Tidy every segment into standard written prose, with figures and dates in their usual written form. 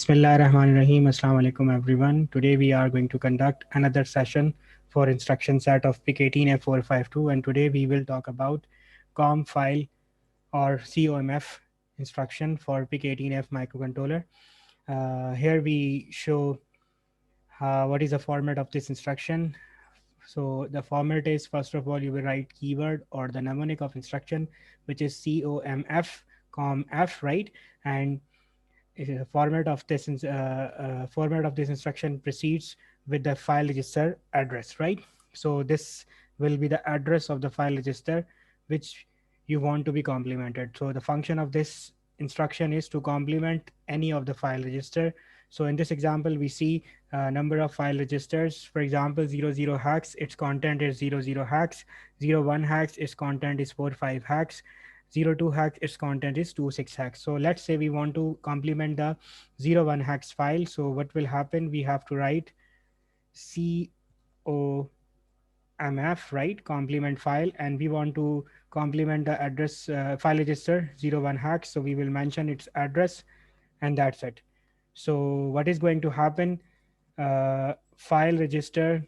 Bismillahirrahmanirrahim. Assalamu alaikum everyone. Today we are going to conduct another session for instruction set of PIC18F452, and today we will talk about COM file or COMF instruction for PIC18F microcontroller. Here we show what is the format of this instruction. So the format is, first of all, you will write keyword or the mnemonic of instruction, which is COMF, COMF, right? And format of this instruction proceeds with the file register address, right? So this will be the address of the file register which you want to be complemented. So the function of this instruction is to complement any of the file register. So in this example we see a number of file registers. For example, 00 hex, its content is 00 hex. 01 hex, its content is 45 hex. 02 hex, its content is 26 hex. So let's say we want to complement the 01 hex file. So what will happen? We have to write COMF, right? Complement file, and we want to complement the address file register 01 hex. So we will mention its address, and that's it. So what is going to happen? File register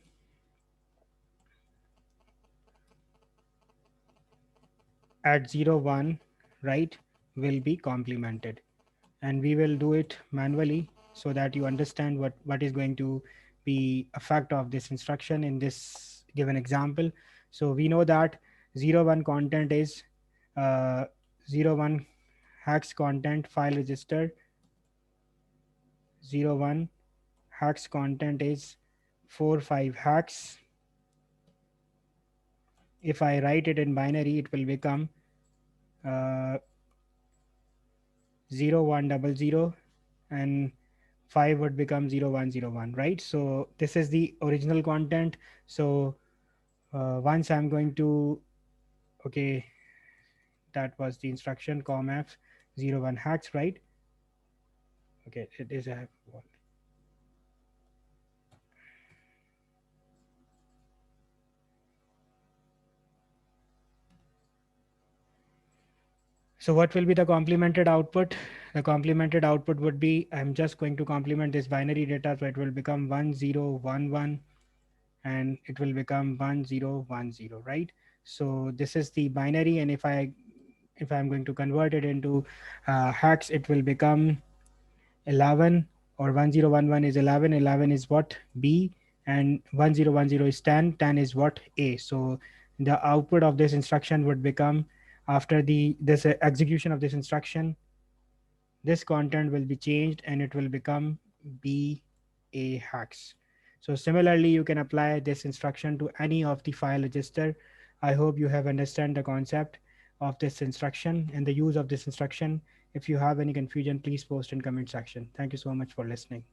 at 01, right, will be complemented, and we will do it manually so that you understand what is going to be effect of this instruction in this given example. So we know that 01 content is uh, 01 hex content file register 01 hex content is 45 hex. If I write it in binary, it will become uh, 0100, and 5 would become 0101, right? So this is the original content. So once I'm going to, okay, that was the instruction comf 01 hex, right? Okay, it is a one. So what will be the complemented output? The complemented output would be, I'm just going to complement this binary data, so it will become 1011 and it will become 1010, right? So this is the binary, and if I'm going to convert it into hex, it will become 11, or 1011 is 11, 11 is what, B, and 1010 is 10, 10 is what, A. So the output of this instruction would become, after this execution of this instruction, this content will be changed and it will become B A hex. So similarly, you can apply this instruction to any of the file register. I hope you have understand the concept of this instruction and the use of this instruction. If you have any confusion, please post in comment section. Thank you so much for listening.